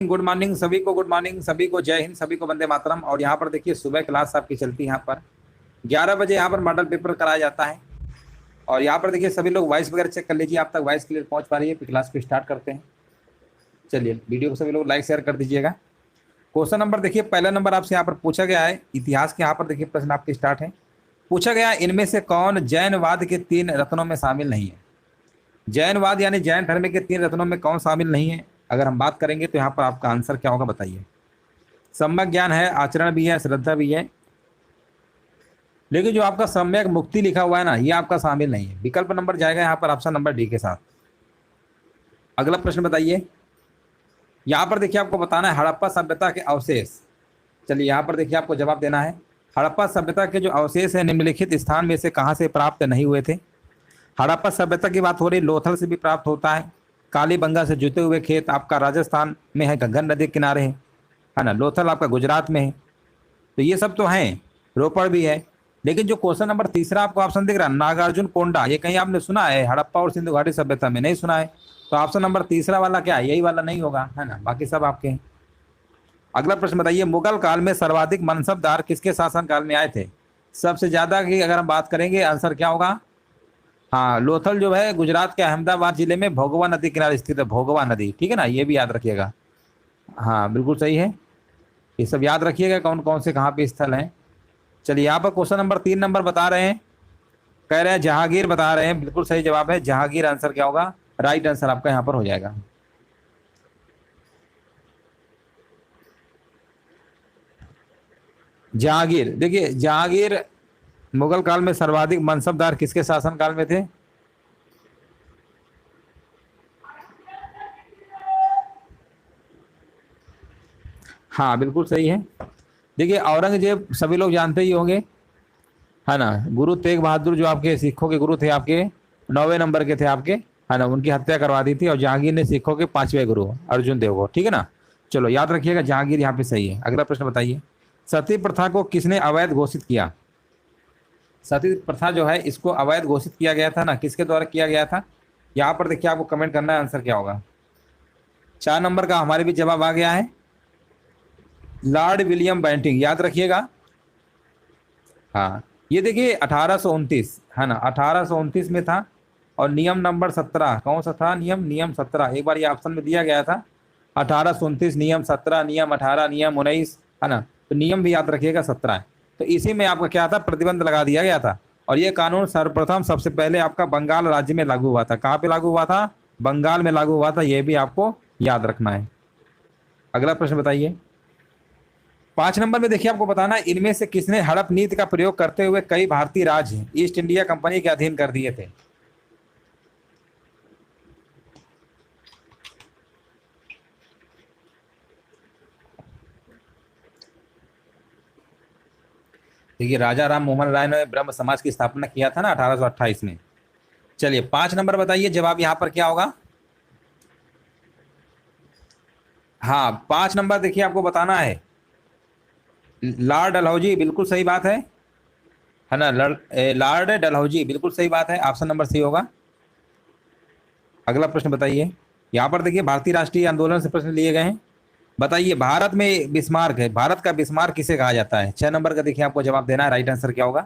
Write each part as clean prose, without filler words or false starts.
Good morning सभी को, good morning सभी को, जय हिंद सभी को, वंदे मातरम। और यहाँ पर देखिए सुबह क्लास आपकी चलती है। यहाँ पर 11 बजे यहाँ पर मॉडल पेपर कराया जाता है। और यहाँ पर देखिए सभी लोग वॉइस वगैरह चेक कर लीजिए, आप तक वॉइस क्लियर पहुँच पा रही है। फिर क्लास को स्टार्ट करते हैं। चलिए वीडियो को सभी लोग लाइक शेयर कर दीजिएगा। क्वेश्चन नंबर देखिए, पहला नंबर आपसे यहाँ पर पूछा गया है इतिहास के। यहाँ पर देखिए प्रश्न आपके स्टार्ट है। पूछा गया इनमें से कौन जैनवाद के 3 रत्नों में शामिल नहीं है। जैनवाद यानी जैन धर्म के 3 रत्नों में कौन शामिल नहीं है अगर हम बात करेंगे तो यहाँ पर आपका आंसर क्या होगा बताइए। सम्यक ज्ञान है, आचरण भी है, श्रद्धा भी है, लेकिन जो आपका सम्यक मुक्ति लिखा हुआ है ना, ये आपका शामिल नहीं है। विकल्प नंबर जाएगा यहाँ पर ऑप्शन नंबर डी के साथ। अगला प्रश्न बताइए। यहाँ पर देखिए आपको बताना है हड़प्पा सभ्यता के अवशेष। चलिए यहाँ पर देखिए आपको जवाब देना है। हड़प्पा सभ्यता के जो अवशेष है निम्नलिखित स्थान में से कहाँ से प्राप्त नहीं हुए थे। हड़प्पा सभ्यता की बात हो रही, लोथल से भी प्राप्त होता है। कालीबंगा से जुते हुए खेत आपका राजस्थान में है, घग्गर नदी के किनारे है ना। लोथल आपका गुजरात में है। तो ये सब तो हैं, रोपड़ भी है। लेकिन जो क्वेश्चन नंबर तीसरा आपको ऑप्शन दिख रहा है नागार्जुन कोंडा, ये कहीं आपने सुना है हड़प्पा और सिंधु घाटी सभ्यता में? नहीं सुना है। तो ऑप्शन नंबर तीसरा वाला क्या है, यही वाला नहीं होगा, है ना। बाकी सब आपके हैं। अगला प्रश्न बताइए। मुगल काल में सर्वाधिक मनसबदार किसके शासन काल में आए थे? सबसे ज्यादा की अगर हम बात करेंगे आंसर क्या होगा? हाँ, लोथल जो है गुजरात के अहमदाबाद जिले में भोगवा नदी किनारे स्थित है। भोगवा नदी, ठीक है ना, ये भी याद रखिएगा। हाँ बिल्कुल सही है, ये सब याद रखिएगा कौन कौन से कहाँ पे स्थल हैं। चलिए यहाँ पर क्वेश्चन नंबर 3 नंबर बता रहे हैं, कह रहे हैं जहांगीर बता रहे हैं। बिल्कुल सही जवाब है जहांगीर। आंसर क्या होगा? राइट आंसर आपका यहाँ पर हो जाएगा। जहांगीर, देखिए जहांगीर मुगल काल में सर्वाधिक मनसबदार किसके शासन काल में थे? हाँ बिल्कुल सही है। देखिए औरंगजेब सभी लोग जानते ही होंगे, है ना। गुरु तेग बहादुर जो आपके सिखों के गुरु थे, आपके 9वें नंबर के थे आपके, है ना, उनकी हत्या करवा दी थी। और जहांगीर ने सिखों के 5वें गुरु अर्जुन देव को, ठीक है ना। चलो याद रखिएगा जहांगीर यहाँ पे सही है। अगला प्रश्न बताइए। सती प्रथा को किसने अवैध घोषित किया? सती प्रथा जो है इसको अवैध घोषित किया गया था ना, किसके द्वारा किया गया था? यहाँ पर देखिए आपको कमेंट करना है आंसर क्या होगा। 4 नंबर का हमारे भी जवाब आ गया है, लॉर्ड विलियम बेंटिंग, याद रखिएगा। हाँ ये देखिए 1829, है ना, 1829 में था। और नियम नंबर 17 कौन सा था? नियम 17 एक बार ये ऑप्शन में दिया गया था। 1829 नियम 17, नियम 18, नियम 19, है ना। तो नियम भी याद रखिएगा 17 है। तो इसी में आपका क्या था, प्रतिबंध लगा दिया गया था। और ये कानून सर्वप्रथम सबसे पहले आपका बंगाल राज्य में लागू हुआ था। कहाँ पे लागू हुआ था? बंगाल में लागू हुआ था। ये भी आपको याद रखना है। अगला प्रश्न बताइए। 5 नंबर में देखिए आपको बताना है इनमें से किसने हड़प नीति का प्रयोग करते हुए कई भारतीय राज्य ईस्ट इंडिया कंपनी के अधीन कर दिए थे? देखिए राजा राम मोहन राय ने ब्रह्म समाज की स्थापना किया था ना 1828 में। चलिए 5 नंबर बताइए जवाब यहाँ पर क्या होगा? हाँ 5 नंबर देखिए आपको बताना है लॉर्ड डलहौजी, बिल्कुल सही बात है ना। लॉर्ड डलहौजी बिल्कुल सही बात है, ऑप्शन नंबर सी होगा। अगला प्रश्न बताइए। यहाँ पर देखिए भारतीय राष्ट्रीय आंदोलन से प्रश्न लिए गए हैं। बताइए भारत में बिस्मार्क है, भारत का बिस्मार्क किसे कहा जाता है? 6 नंबर का देखिए आपको जवाब देना है, राइट आंसर क्या होगा?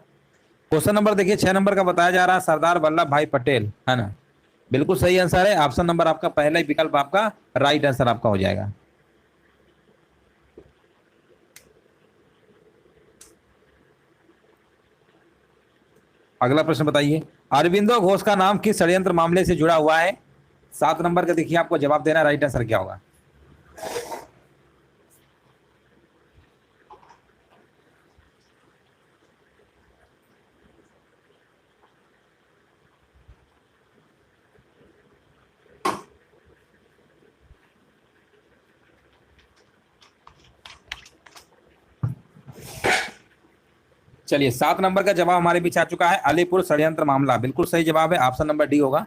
क्वेश्चन नंबर देखिए 6 नंबर का बताया जा रहा है सरदार वल्लभ भाई पटेल, है ना। बिल्कुल सही आंसर है, ऑप्शन नंबर आपका पहला ही विकल्प आपका राइट आंसर आपका हो जाएगा। अगला प्रश्न बताइए। अरविंदो घोष का नाम किस षड्यंत्र मामले से जुड़ा हुआ है? 7 नंबर का देखिए आपको जवाब देना, राइट आंसर क्या होगा? चलिए 7 नंबर का जवाब हमारे बीच आ चुका है, अलीपुर षड्यंत्र मामला। बिल्कुल सही जवाब है, ऑप्शन नंबर डी होगा।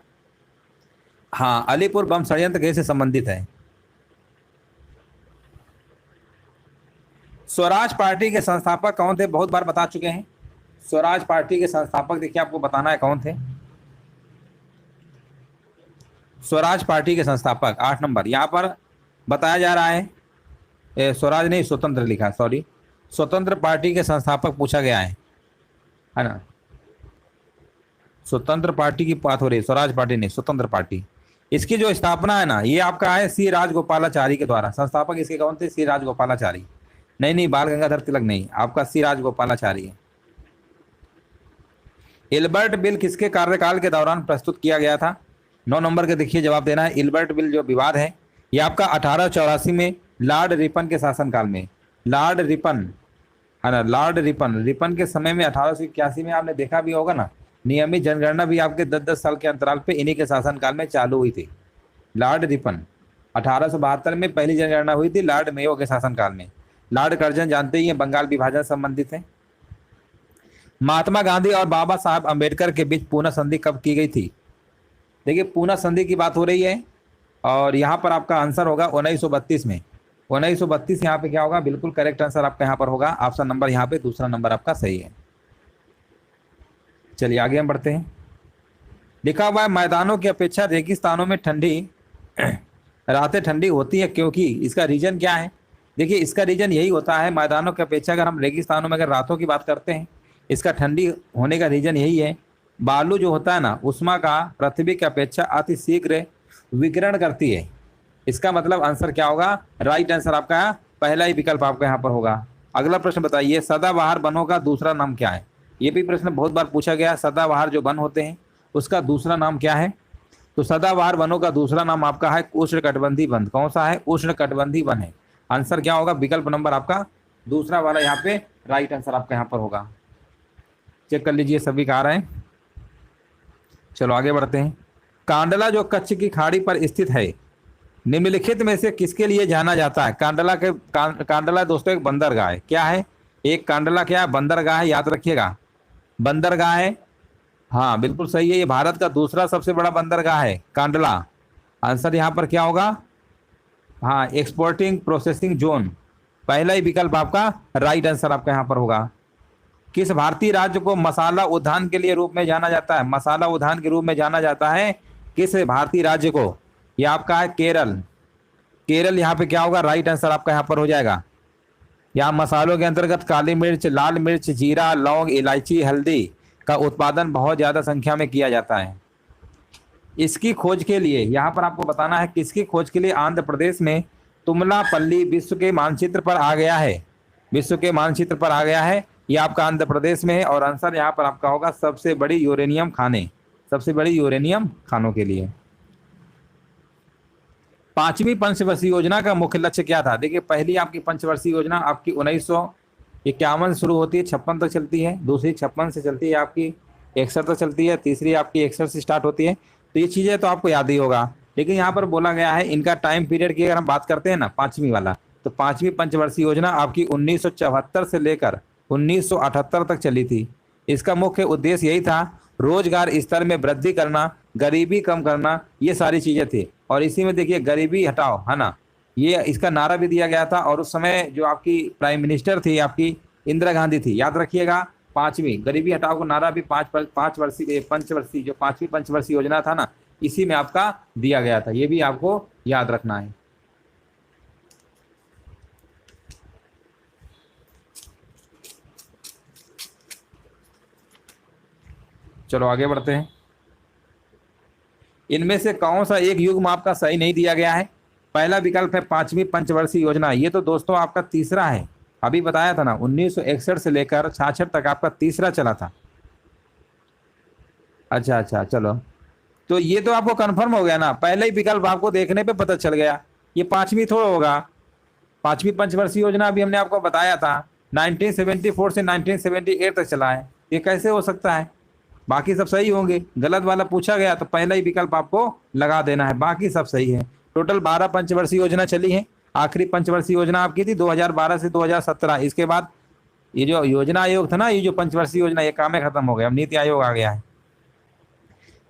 हाँ अलीपुर बम षड्यंत्र केस से संबंधित है। स्वराज पार्टी के संस्थापक कौन थे? बहुत बार बता चुके हैं। स्वराज पार्टी के संस्थापक देखिए आपको बताना है कौन थे। स्वराज पार्टी के संस्थापक 8 नंबर यहाँ पर बताया जा रहा है। स्वराज नहीं, स्वतंत्र लिखा, सॉरी, स्वतंत्र पार्टी के संस्थापक पूछा गया है ना। स्वतंत्र पार्टी की बात हो रही है, स्वराज पार्टी नहीं, स्वतंत्र पार्टी। इसकी जो स्थापना है ना, ये आपका है सी राजगोपालाचारी के द्वारा। संस्थापक इसके कौन थे? सी राजगोपालाचारी। नहीं नहीं, बाल गंगाधर तिलक नहीं, आपका सी राजगोपालाचारी है। इल्बर्ट बिल किसके कार्यकाल के दौरान प्रस्तुत किया गया था? 9 नंबर के देखिए जवाब देना है। इल्बर्ट बिल जो विवाद है, ये आपका 1884 में लॉर्ड रिपन के शासनकाल में, लॉर्ड रिपन है ना, लॉर्ड रिपन, रिपन के समय में 1881 में आपने देखा भी होगा ना, नियमित जनगणना भी आपके 10-10 साल के अंतराल पे इन्हीं के शासनकाल में चालू हुई थी। लॉर्ड रिपन 1872 में पहली जनगणना हुई थी लॉर्ड मेयो के शासनकाल में। लॉर्ड कर्जन जानते ही हैं, बंगाल विभाजन संबंधित है। महात्मा गांधी और बाबा साहब अंबेडकर के बीच पूना संधि कब की गई थी? देखिए पूना संधि की बात हो रही है और यहाँ पर आपका आंसर होगा 1932 में। 1932 यहाँ पे क्या होगा? बिल्कुल करेक्ट आंसर आपका यहाँ पर होगा। ऑप्शन नंबर यहाँ पे दूसरा नंबर आपका सही है। चलिए आगे हम बढ़ते हैं। लिखा हुआ है मैदानों की अपेक्षा रेगिस्तानों में ठंडी रातें ठंडी होती है क्योंकि, इसका रीजन क्या है? देखिए इसका रीजन यही होता है, मैदानों की अपेक्षा अगर हम रेगिस्तानों में अगर रातों की बात करते हैं, इसका ठंडी होने का रीजन यही है, बालू जो होता है ना, उष्मा का पृथ्वी की अपेक्षा अति शीघ्र विकिरण करती है। इसका मतलब आंसर क्या होगा? राइट आंसर आपका पहला ही विकल्प आपका यहाँ पर होगा। अगला प्रश्न बताइए, सदाबहार वनों का दूसरा नाम क्या है? ये भी प्रश्न बहुत बार पूछा गया। सदाबहार जो वन होते हैं उसका दूसरा नाम क्या है? तो सदाबहार वनों का दूसरा नाम आपका है उष्णकटिबंधीय वन। कौन सा है? उष्णकटिबंधीय वन है। आंसर क्या होगा? विकल्प नंबर आपका दूसरा वाला यहाँ पे राइट आंसर आपका यहाँ पर होगा। चेक कर लीजिए सभी का आ रहा है। चलो आगे बढ़ते हैं। कांडला जो कच्छ की खाड़ी पर स्थित है, निम्नलिखित में से किसके लिए जाना जाता है? कांडला दोस्तों एक बंदरगाह है। क्या है? एक कांडला क्या है? बंदरगाह है, याद रखिएगा, बंदरगाह है। हाँ बिल्कुल सही है, ये भारत का दूसरा सबसे बड़ा बंदरगाह है कांडला। आंसर यहाँ पर क्या होगा? हाँ, एक्सपोर्टिंग प्रोसेसिंग जोन, पहला ही विकल्प आपका राइट आंसर आपका यहाँ पर होगा। किस भारतीय राज्य को मसाला उद्यान के लिए रूप में जाना जाता है? मसाला उद्यान के रूप में जाना जाता है किस भारतीय राज्य को? यह आपका है केरल। केरल यहाँ पे क्या होगा? राइट आंसर आपका यहाँ पर हो जाएगा। यहाँ मसालों के अंतर्गत काली मिर्च, लाल मिर्च, जीरा, लौंग, इलायची, हल्दी का उत्पादन बहुत ज़्यादा संख्या में किया जाता है। इसकी खोज के लिए यहाँ पर आपको बताना है, किसकी खोज के लिए आंध्र प्रदेश में तुमलापल्ली विश्व के मानचित्र पर आ गया है? विश्व के मानचित्र पर आ गया है, ये आपका आंध्र प्रदेश में है। और आंसर यहाँ पर आपका होगा सबसे बड़ी यूरेनियम खाने, सबसे बड़ी यूरेनियम खानों के लिए। 5वीं पंचवर्षीय योजना का मुख्य लक्ष्य क्या था? देखिए पहली आपकी पंचवर्षीय योजना आपकी 1951 शुरू होती है, 56 तक चलती है। दूसरी 56 से चलती है आपकी 61 तक चलती है। तीसरी आपकी 61 से स्टार्ट होती है। तो ये चीज़ें तो आपको याद ही होगा, लेकिन यहाँ पर बोला गया है इनका टाइम पीरियड की अगर हम बात करते हैं ना, 5वीं वाला, तो 5वीं पंचवर्षीय योजना आपकी 1974 से लेकर 1978 तक चली थी। इसका मुख्य उद्देश्य यही था, रोजगार स्तर में वृद्धि करना, गरीबी कम करना, ये सारी चीज़ें थी। और इसी में देखिए गरीबी हटाओ, है ना, ये इसका नारा भी दिया गया था। और उस समय जो आपकी प्राइम मिनिस्टर थी आपकी इंदिरा गांधी थी, याद रखिएगा। 5वीं गरीबी हटाओ को नारा भी 5 पंचवर्षीय जो 5वीं पंचवर्षीय योजना था ना, इसी में आपका दिया गया था। ये भी आपको याद रखना है। चलो आगे बढ़ते हैं। इनमें से कौन सा एक युग्म आपका सही नहीं दिया गया है? पहला विकल्प है 5वीं पंचवर्षीय योजना, ये तो दोस्तों आपका तीसरा है। अभी बताया था ना, 1961 से लेकर 66 तक आपका तीसरा चला था। अच्छा चलो, तो ये तो आपको कंफर्म हो गया ना, पहले ही विकल्प आपको देखने पे पता चल गया। ये 5वीं थोड़ा होगा। 5वीं पंचवर्षीय योजना अभी हमने आपको बताया था 1974 से 1978 तक चला है। ये कैसे हो सकता है? बाकी सब सही होंगे, गलत वाला पूछा गया तो पहला ही विकल्प आपको लगा देना है, बाकी सब सही है। टोटल 12 पंचवर्षीय योजना चली है। आखिरी पंचवर्षीय योजना आपकी थी 2012 से 2017। इसके बाद ये जो योजना आयोग था ना, ये जो पंचवर्षीय योजना, ये काम खत्म हो गया, अब नीति आयोग आ गया है।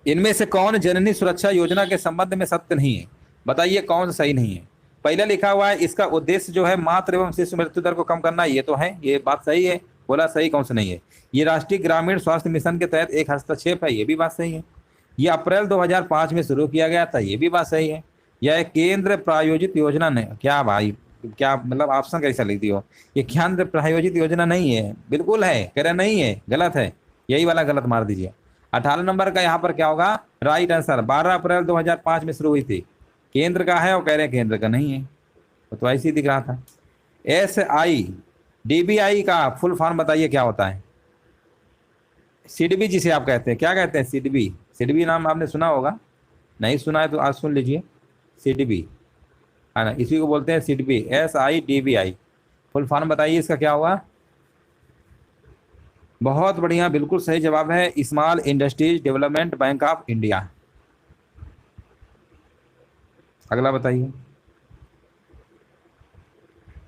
इनमें से कौन जननी सुरक्षा योजना के संबंध में सत्य नहीं है? बताइए कौन सही नहीं है? पहले लिखा हुआ है इसका उद्देश्य जो है मातृ एवं शिशु मृत्यु दर को कम करना, ये तो है, ये बात सही है। बोला सही, कौन सा नहीं है? ये राष्ट्रीय ग्रामीण स्वास्थ्य मिशन के तहत एक हस्तक्षेप है, ये भी बात सही है। ये अप्रैल 2005 में शुरू किया गया था, ये भी बात सही है। यह केंद्र प्रायोजित योजना नहीं, क्या भाई क्या मतलब ऑप्शन कैसा लिख दियो, ये केंद्र प्रायोजित योजना नहीं है, बिल्कुल है, कह रहे नहीं है, गलत है, यही वाला गलत मार दीजिए। 18 नंबर का यहाँ पर क्या होगा, राइट आंसर। 12 अप्रैल 2005 में शुरू हुई थी, केंद्र का है और कह रहे हैं केंद्र का नहीं है, तो ऐसे ही दिख रहा था। SIDBI का फुल फॉर्म बताइए क्या होता है। सिडबी जिसे आप कहते हैं, क्या कहते हैं, सिडबी। सिडबी नाम आपने सुना होगा, नहीं सुना है तो आज सुन लीजिए, सिडबी है ना, इसी को बोलते हैं सिडबी, SIDBI। फुल फॉर्म बताइए इसका क्या होगा। बहुत बढ़िया, बिल्कुल सही जवाब है, small industries development bank of India. अगला बताइए।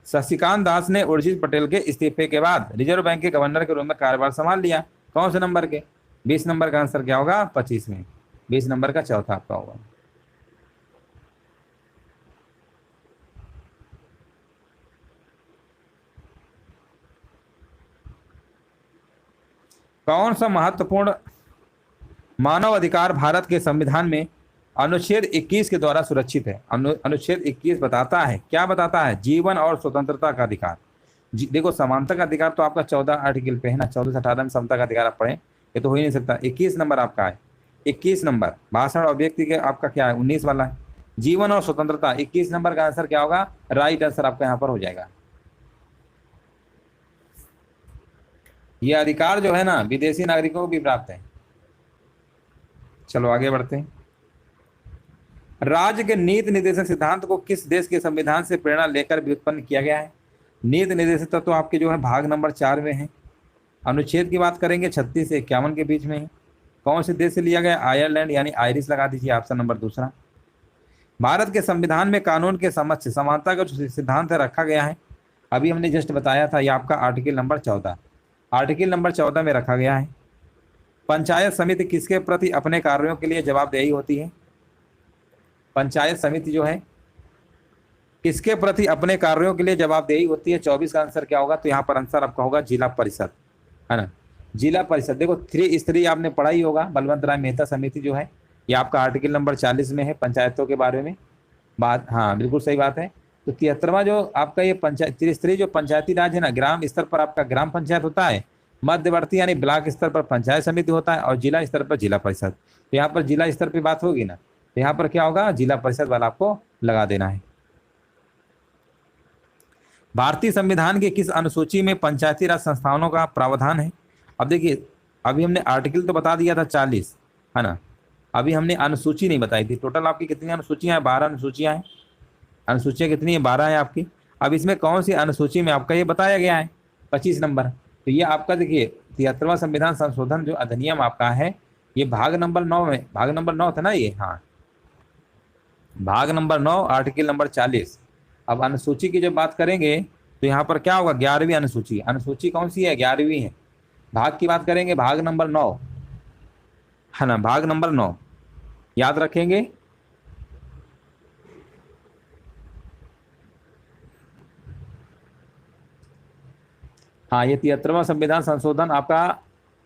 शशिकांत दास ने उर्जित पटेल के इस्तीफे के बाद रिजर्व बैंक के गवर्नर के रूप में कार्यभार संभाल लिया, कौन से नंबर के। 20 नंबर का आंसर क्या होगा, 25 में, 20 नंबर का चौथा आपका होगा। कौन सा महत्वपूर्ण मानव अधिकार भारत के संविधान में अनुच्छेद 21 के द्वारा सुरक्षित है। अनुच्छेद 21 बताता है, क्या बताता है, जीवन और स्वतंत्रता का अधिकार। देखो समानता का अधिकार तो आपका 14 आर्टिकल पे है ना, 14 से 18 में समता का अधिकार आप पढ़े, ये तो हो ही नहीं सकता। 21 नंबर आपका है, 21 नंबर भाषण और व्यक्ति के आपका क्या है, 19 वाला है, जीवन और स्वतंत्रता। 21 नंबर का आंसर क्या होगा, राइट आंसर आपका यहाँ पर हो जाएगा। ये अधिकार जो है ना विदेशी नागरिकों को भी प्राप्त है। चलो आगे बढ़ते हैं। राज्य के नीति निर्देशक सिद्धांत को किस देश के संविधान से प्रेरणा लेकर भी उत्पन्न किया गया है। नीति निर्देशक तत्व तो आपके जो है भाग नंबर 4 में है। अनुच्छेद की बात करेंगे 36 से 51 के बीच में है। कौन से देश से लिया गया, आयरलैंड यानी आयरिश लगा दीजिए, ऑप्शन नंबर दूसरा। भारत के संविधान में कानून के समक्ष समानता का जो सिद्धांत रखा गया है, अभी हमने जस्ट बताया था, ये आपका आर्टिकल नंबर 14, आर्टिकल नंबर 14 में रखा गया है। पंचायत समिति किसके प्रति अपने कार्यों के लिए जवाबदेही होती है। पंचायत समिति जो है किसके प्रति अपने कार्यों के लिए जवाबदेही होती है। 24 का आंसर क्या होगा, तो यहाँ पर आंसर आपका होगा जिला परिषद, है ना, जिला परिषद। देखो 3 स्त्री आपने पढ़ा ही होगा, बलवंत राय मेहता समिति जो है, ये आपका आर्टिकल नंबर 40 में है, पंचायतों के बारे में बात। हाँ बिल्कुल सही बात है। तो 73वां जो आपका ये पंचायत त्रिस्तरीय जो पंचायती राज है ना, ग्राम स्तर पर आपका ग्राम पंचायत होता है, मध्यवर्ती यानी ब्लॉक स्तर पर पंचायत समिति होता है, और जिला स्तर पर जिला परिषद। तो यहाँ पर जिला स्तर पर बात होगी ना, तो यहाँ पर क्या होगा, जिला परिषद वाला आपको लगा देना है। भारतीय संविधान के किस अनुसूची में पंचायती राज संस्थानों का प्रावधान है। अब देखिए, अभी हमने आर्टिकल तो बता दिया था 40, है ना, अभी हमने अनुसूची नहीं बताई थी। टोटल आपकी कितनी अनुसूचियां हैं, 12 अनुसूचियां हैं। अनुसूचियां कितनी है, 12 है आपकी। अब इसमें कौन सी अनुसूची में आपका ये बताया गया है, 25 नंबर। तो ये आपका देखिए 73वां संविधान संशोधन जो अधिनियम आपका है, ये भाग नंबर 9 में, भाग नंबर 9 था ना ये, हाँ भाग नंबर 9 आर्टिकल नंबर 40। अब अनुसूची की जब बात करेंगे तो यहाँ पर क्या होगा, 11वीं अनुसूची। अनुसूची कौन सी है, 11वीं है। भाग की बात करेंगे, भाग नंबर 9, है ना, भाग नंबर 9 याद रखेंगे। हाँ, ये 73वां संविधान संशोधन आपका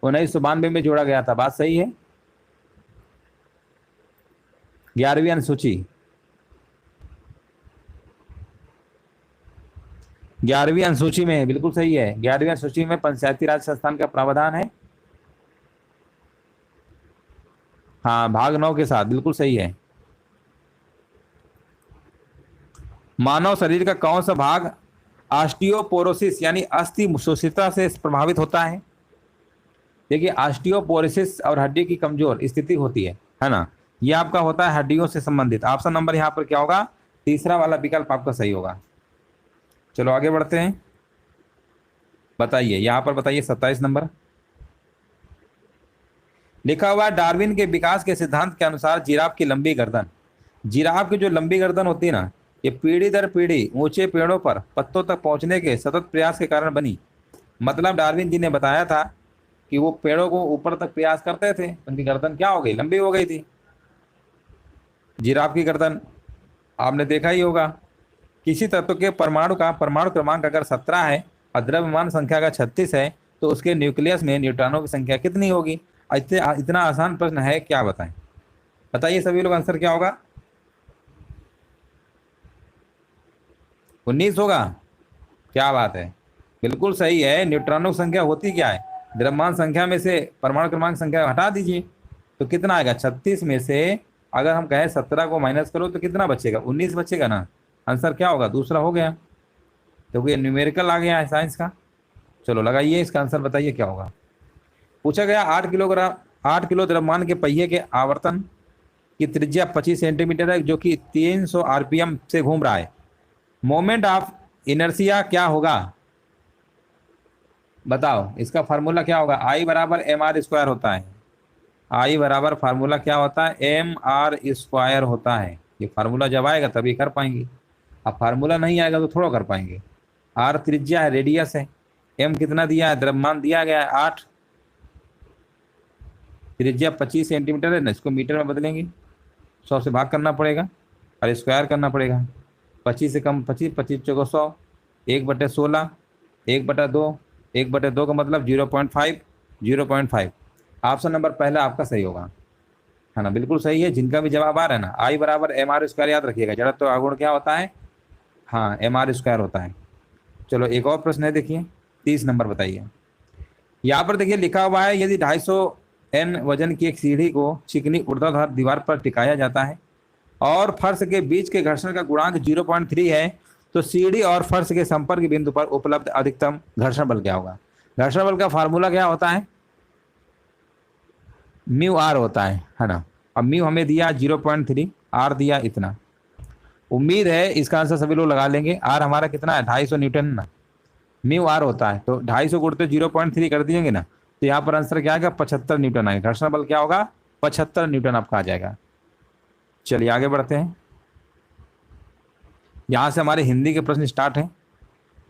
1992 में जोड़ा गया था, बात सही है। 11वीं अनुसूची, 11वीं अनुसूची में है, बिल्कुल सही है। 11वीं अनुसूची में पंचायती राज संस्थान का प्रावधान है, हाँ भाग 9 के साथ, बिल्कुल सही है। मानव शरीर का कौन सा भाग ऑस्टियोपोरोसिस यानी अस्थि शोषिता से प्रभावित होता है। देखिए ऑस्टियोपोरोसिस और हड्डी की कमजोर स्थिति होती है ना, ये आपका होता है हड्डियों से संबंधित। ऑप्शन नंबर यहाँ पर क्या होगा, तीसरा वाला विकल्प आपका सही होगा। चलो आगे बढ़ते हैं, बताइए यहाँ पर बताइए 27 नंबर लिखा हुआ है, डार्विन के विकास के सिद्धांत के अनुसार जिराफ की लंबी गर्दन, जिराफ की जो लंबी गर्दन होती है ना, ये पीढ़ी दर पीढ़ी ऊंचे पेड़ों पर पत्तों तक पहुंचने के सतत प्रयास के कारण बनी। मतलब डार्विन जी ने बताया था कि वो पेड़ों को ऊपर तक प्रयास करते थे, उनकी गर्दन क्या हो गई, लंबी हो गई थी। जिराफ की गर्दन आपने देखा ही होगा। किसी तत्व के परमाणु का परमाणु क्रमांक अगर 17 है और द्रव्यमान संख्या अगर 36 है, तो उसके न्यूक्लियस में न्यूट्रॉनों की संख्या कितनी होगी। इतना आसान प्रश्न है, क्या बताएं, बताइए सभी लोग, आंसर क्या होगा। 19 होगा। क्या बात है, बिल्कुल सही है। न्यूट्रॉनों की संख्या होती क्या है, द्रव्यमान संख्या में से परमाणु क्रमांक संख्या हटा दीजिए तो कितना आएगा, 36 में से अगर हम कहें 17 को माइनस करो तो कितना बचेगा, 19 बचेगा ना। आंसर क्या होगा, दूसरा हो गया, क्योंकि न्यूमेरिकल आ गया है साइंस का। चलो लगाइए इसका आंसर, बताइए क्या होगा। पूछा गया 8 किलो द्रव्यमान के पहिए के आवर्तन की त्रिज्या 25 सेंटीमीटर है, जो कि 300 आरपीएम से घूम रहा है। मोमेंट ऑफ इनर्सिया क्या होगा, बताओ। इसका फार्मूला क्या होगा, आई बराबर एम आर स्क्वायर होता है। आई बराबर फार्मूला क्या होता है, एम आर स्क्वायर होता है। ये फार्मूला जब आएगा तभी कर पाएंगे, अब फार्मूला नहीं आएगा तो थोड़ा कर पाएंगे। आर त्रिज्या है, रेडियस है। एम कितना दिया है, द्रव्यमान दिया गया है 8, त्रिज्या 25 सेंटीमीटर है ना, इसको मीटर में बदलेंगे, 100 से भाग करना पड़ेगा और स्क्वायर करना पड़ेगा। 25 से कम 25, 25 चौको 100, 1/16, 1/2, 1/2 का मतलब 0.5, 0.5। ऑप्शन नंबर पहला आपका सही होगा, है ना, बिल्कुल सही है। जिनका भी जवाब आ रहा है ना, आई बराबर एम आर स्क्वायर, याद रखिएगा। जड़त्व तो आगुण क्या होता है, हाँ एम आर स्क्वायर होता है। चलो एक और प्रश्न है, देखिए 30 नंबर बताइए। यहाँ पर देखिए लिखा हुआ है, यदि 250 N वजन की एक सीढ़ी को चिकनी ऊर्ध्वाधर दीवार पर टिकाया जाता है और फर्श के बीच के घर्षण का गुणांक 0.3 है, तो सीढ़ी और फर्श के संपर्क बिंदु पर उपलब्ध अधिकतम घर्षण बल क्या होगा। घर्षण बल का फार्मूला क्या होता है, म्यू आर होता है ना। अब म्यू हमें दिया 0.3, आर दिया इतना। उम्मीद है इसका आंसर सभी लोग लगा लेंगे। आर हमारा कितना है, 250 न्यूटन ना, म्यू आर होता है, तो 250 गुणते 0.3 कर दिएंगे ना, तो यहाँ पर आंसर क्या आएगा, 75 न्यूटन आएगा। घर्षण बल क्या होगा, 75 न्यूटन आपका आ जाएगा। चलिए आगे बढ़ते हैं, यहाँ से हमारे हिंदी के प्रश्न स्टार्ट हैं।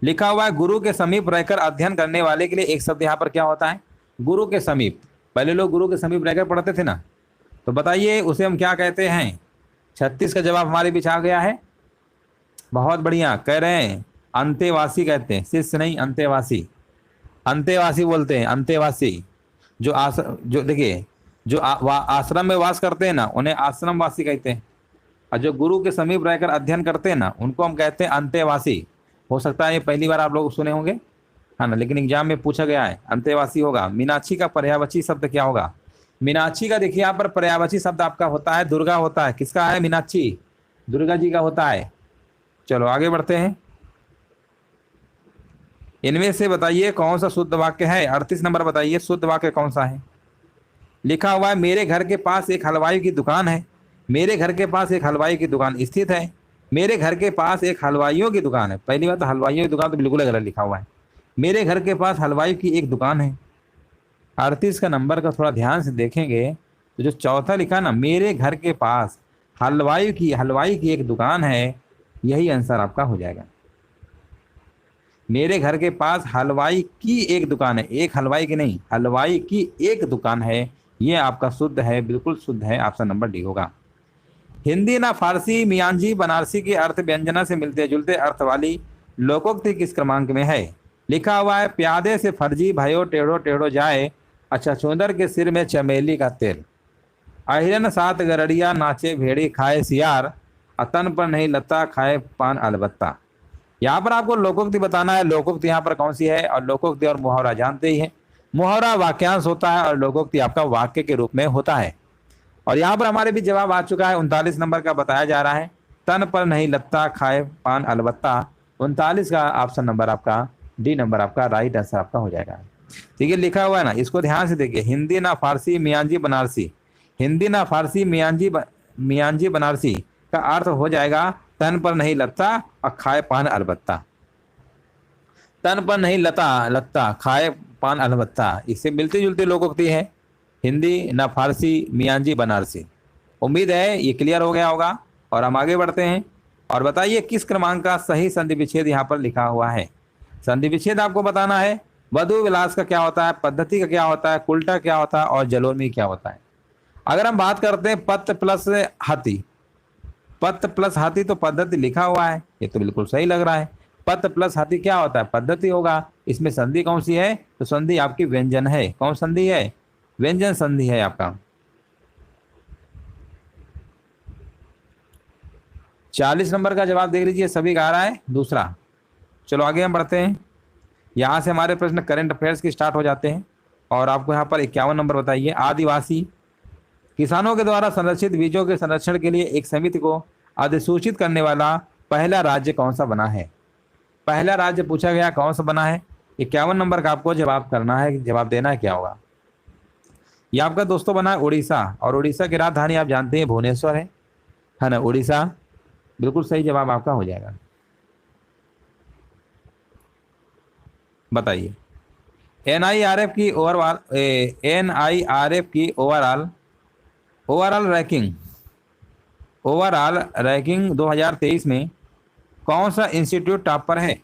लिखा हुआ है, गुरु के समीप रहकर अध्ययन करने वाले के लिए एक शब्द यहाँ पर क्या होता है, गुरु के समीप। पहले लोग गुरु के समीप रहकर पढ़ते थे ना, तो बताइए उसे हम क्या कहते हैं। 36 का जवाब हमारे बीच आ गया है, बहुत बढ़िया। कह रहे हैं अंतेवासी कहते हैं, शिष्य नहीं अंतेवासी, अंतेवासी बोलते हैं, अंतेवासी। जो देखिए जो आश्रम में वास करते हैं ना, उन्हें आश्रमवासी कहते हैं, और जो गुरु के समीप रहकर अध्ययन करते हैं ना, उनको हम कहते हैं अंतेवासी। हो सकता है ये पहली बार आप लोग सुने होंगे, है ना, लेकिन एग्जाम में पूछा गया है, अंतेवासी होगा। मीनाक्षी का पर्यायवाची शब्द क्या होगा, मीनाक्षी का देखिए यहाँ पर पर्यायवाची शब्द आपका होता है दुर्गा होता है। किसका है, मीनाक्षी, दुर्गा जी का होता है। चलो आगे बढ़ते हैं, इनमें से बताइए कौन सा शुद्ध वाक्य है। 38 नंबर बताइए, शुद्ध वाक्य कौन सा है। लिखा हुआ है, मेरे घर के पास एक हलवाई की दुकान है। मेरे घर के पास एक हलवाई की दुकान स्थित है। मेरे घर के पास एक हलवाइयों की दुकान है। पहली बात तो हलवाइयों की दुकान तो बिल्कुल गलत लिखा हुआ है, मेरे घर के पास हलवाई की एक दुकान है। 38 का नंबर का थोड़ा ध्यान से देखेंगे तो जो चौथा लिखा ना, मेरे घर के पास हलवाई की एक दुकान है, यही आंसर आपका हो जाएगा। मेरे घर के पास हलवाई की एक दुकान है, एक हलवाई की नहीं, हलवाई की एक दुकान है, ये आपका शुद्ध है, बिल्कुल शुद्ध है। ऑप्शन नंबर डी होगा। हिंदी ना फारसी मियांजी बनारसी के अर्थ व्यंजना से मिलते जुलते अर्थ वाली लोकोक्ति किस क्रमांक में है। लिखा हुआ है, प्यादे से फर्जी भयो टेढ़ो टेढ़ो जाए, अच्छा चुंदर के सिर में चमेली का तेल। अहिरन सात गरड़िया नाचे भेड़ी खाए सियार, अतन पर नहीं लता खाए पान अलबत्ता। यहाँ पर आपको लोकोक्ति बताना है। लोकोक्ति यहाँ पर कौन सी है, और लोकोक्ति और मुहावरा जानते ही है। मुहावरा वाक्यांश होता है और लोकोक्ति आपका वाक्य के रूप में होता है। और यहाँ पर हमारे भी जवाब आ चुका है, 39 नंबर का बताया जा रहा है, तन पर नहीं लत्ता खाए पान अलबत्ता। 39 का ऑप्शन नंबर आपका डी नंबर आपका राइट आंसर आपका हो जाएगा। ठीक है, लिखा हुआ है ना, इसको ध्यान से देखिए। हिंदी ना फारसी मियांजी बनारसी, हिंदी ना फारसी मियांजी बनारसी का अर्थ हो जाएगा तन पर नहीं लत्ता और खाए पान अलबत्ता। तन पर नहीं लत्ता खाए पान अलबत्ता, इससे मिलती जुलती लोकोक्ति है, हिंदी ना फारसी मियांजी बनारसी। उम्मीद है ये क्लियर हो गया होगा। और हम आगे बढ़ते हैं, और बताइए किस क्रमांक का सही संधि विच्छेद यहाँ पर लिखा हुआ है। संधि विच्छेद आपको बताना है। वधु विलास का क्या होता है, पद्धति का क्या होता है, कुल्टा क्या होता है, और जलोर्मी क्या होता है। अगर हम बात करते हैं पत्त प्लस हाथी, पत्त प्लस हाथी तो पद्धति लिखा हुआ है, ये तो बिल्कुल सही लग रहा है। पत्त प्लस हाथी क्या होता है, पद्धति होगा। इसमें संधि कौन सी है, तो संधि आपकी व्यंजन है। कौन संधि है, व्यंजन संधि है आपका। 40 नंबर का जवाब देख लीजिए, सभी का आ रहा है दूसरा। चलो आगे हम बढ़ते हैं। यहाँ से हमारे प्रश्न करंट अफेयर्स के स्टार्ट हो जाते हैं। और आपको यहाँ पर 51 नंबर बताइए, आदिवासी किसानों के द्वारा संरक्षित बीजों के संरक्षण के लिए एक समिति को अधिसूचित करने वाला पहला राज्य कौन सा बना है? पहला राज्य पूछा गया, कौन सा बना है? 51 नंबर का आपको जवाब करना है, जवाब देना है, क्या होगा? ये आपका दोस्तों बना है उड़ीसा, और उड़ीसा की राजधानी आप जानते हैं भुवनेश्वर है ना। उड़ीसा बिल्कुल सही जवाब आपका हो जाएगा। बताइए, एनआईआरएफ की ओवरऑल रैंकिंग 2023 में कौन सा इंस्टीट्यूट टॉप पर है?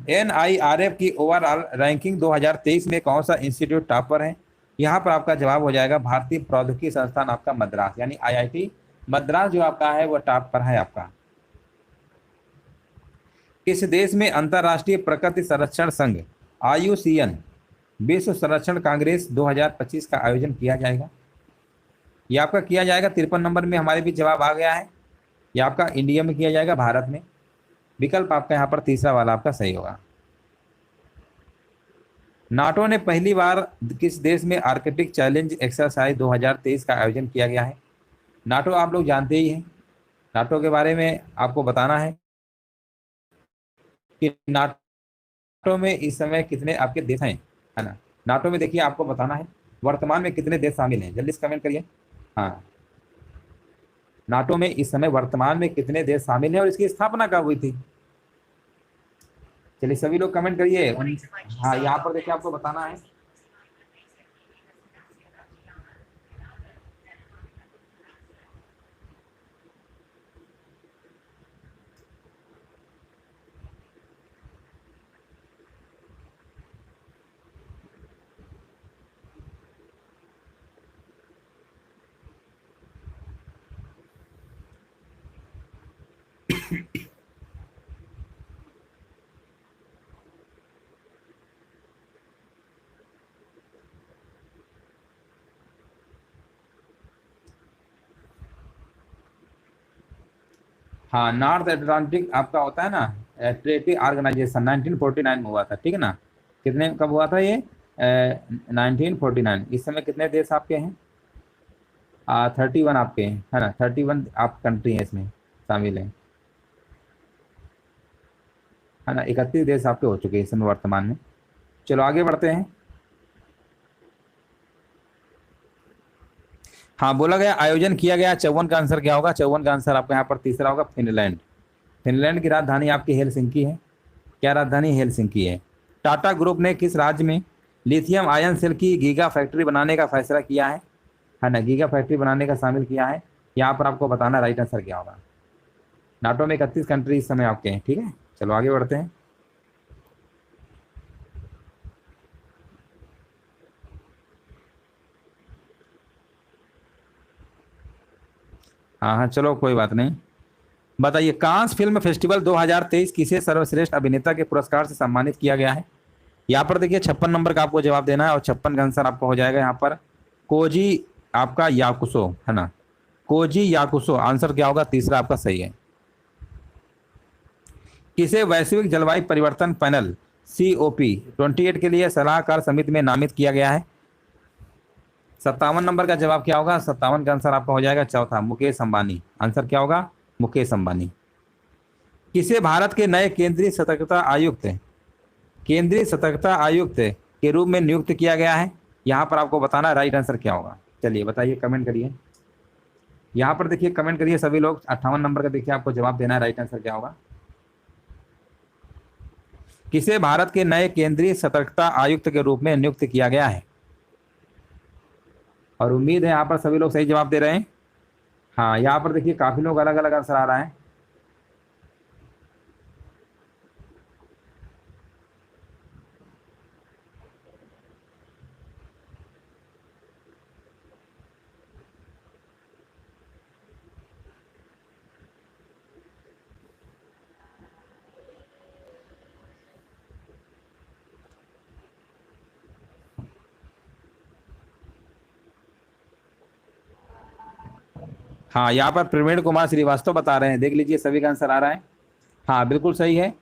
एनआईआरएफ की ओवरऑल रैंकिंग 2023 में कौन सा इंस्टीट्यूट टॉप पर है? यहाँ पर आपका जवाब हो जाएगा भारतीय प्रौद्योगिकी संस्थान आपका मद्रास, यानी आईआईटी मद्रास जो आपका है वो टॉप पर है आपका। किस देश में अंतरराष्ट्रीय प्रकृति संरक्षण संघ आयुसीएन विश्व संरक्षण कांग्रेस 2025 का आयोजन किया जाएगा? ये आपका किया जाएगा 53 नंबर में हमारे भी जवाब आ गया है। यह आपका इंडिया में किया जाएगा, भारत में। विकल्प आपका यहाँ पर तीसरा वाला आपका सही होगा। नाटो ने पहली बार किस देश में आर्कटिक चैलेंज एक्सरसाइज 2023 का आयोजन किया गया है? नाटो आप लोग जानते ही हैं। नाटो के बारे में आपको बताना है कि नाटो में इस समय कितने आपके देश हैं, है ना। नाटो में देखिए आपको बताना है वर्तमान में कितने देश शामिल हैं, जल्दी से कमेंट करिए। हाँ, नाटो में इस समय वर्तमान में कितने देश शामिल हैं और इसकी स्थापना कब हुई थी? चलिए सभी लोग कमेंट करिए। हाँ, यहाँ पर देखिए आपको बताना है। हाँ, नॉर्थ अटलांटिक आपका होता है ना ट्रेटी ऑर्गेनाइजेशन 1949 में हुआ था, ठीक है ना। कितने कब हुआ था ये? 1949। इस समय कितने देश आपके हैं? 31 आपके हैं, है ना। 31 आप कंट्री हैं इसमें शामिल हैं, है ना। 31 देश आपके हो चुके हैं इस समय वर्तमान में। चलो आगे बढ़ते हैं। हाँ, बोला गया आयोजन किया गया, 54 का आंसर क्या होगा? 54 का आंसर आपका यहाँ पर तीसरा होगा, फिनलैंड। फिनलैंड की राजधानी आपकी हेलसिंकी है। क्या राजधानी? हेलसिंकी है। टाटा ग्रुप ने किस राज्य में लिथियम आयन सेल की गीगा फैक्ट्री बनाने का फैसला किया है ना। गीगा फैक्ट्री बनाने का शामिल किया है। यहाँ पर आपको बताना राइट आंसर क्या होगा। नाटो में 31 कंट्री इस समय आपके हैं, ठीक है। चलो आगे बढ़ते हैं। हाँ हाँ, चलो कोई बात नहीं। बताइए, कांस फिल्म फेस्टिवल 2023 किसे सर्वश्रेष्ठ अभिनेता के पुरस्कार से सम्मानित किया गया है? यहाँ पर देखिए 56 नंबर का आपको जवाब देना है, और 56 का आंसर आपका हो जाएगा यहाँ पर कोजी आपका याकुसो, है ना। कोजी याकुसो आंसर क्या होगा? तीसरा आपका सही है। किसे वैश्विक जलवायु परिवर्तन पैनल COP28 के लिए सलाहकार समिति में नामित किया गया है? 57 नंबर का जवाब क्या होगा? 57 का आंसर आपका हो जाएगा चौथा, मुकेश अंबानी। आंसर क्या होगा? मुकेश अंबानी। किसे भारत के नए केंद्रीय सतर्कता आयुक्त के रूप में नियुक्त किया गया है? यहाँ पर आपको बताना राइट आंसर क्या होगा। चलिए बताइए, कमेंट करिए। यहाँ पर देखिए कमेंट करिए सभी लोग। 58 नंबर का देखिए आपको जवाब देना है, राइट आंसर क्या होगा। किसे भारत के नए केंद्रीय सतर्कता आयुक्त के रूप में नियुक्त किया गया है? और उम्मीद है यहाँ पर सभी लोग सही जवाब दे रहे हैं। हाँ, यहाँ पर देखिए काफी लोग अलग अलग आंसर आ रहा है। हाँ, यहाँ पर प्रवीण कुमार श्रीवास्तव बता रहे हैं, देख लीजिए सभी का आंसर आ रहा है। हाँ बिल्कुल सही है,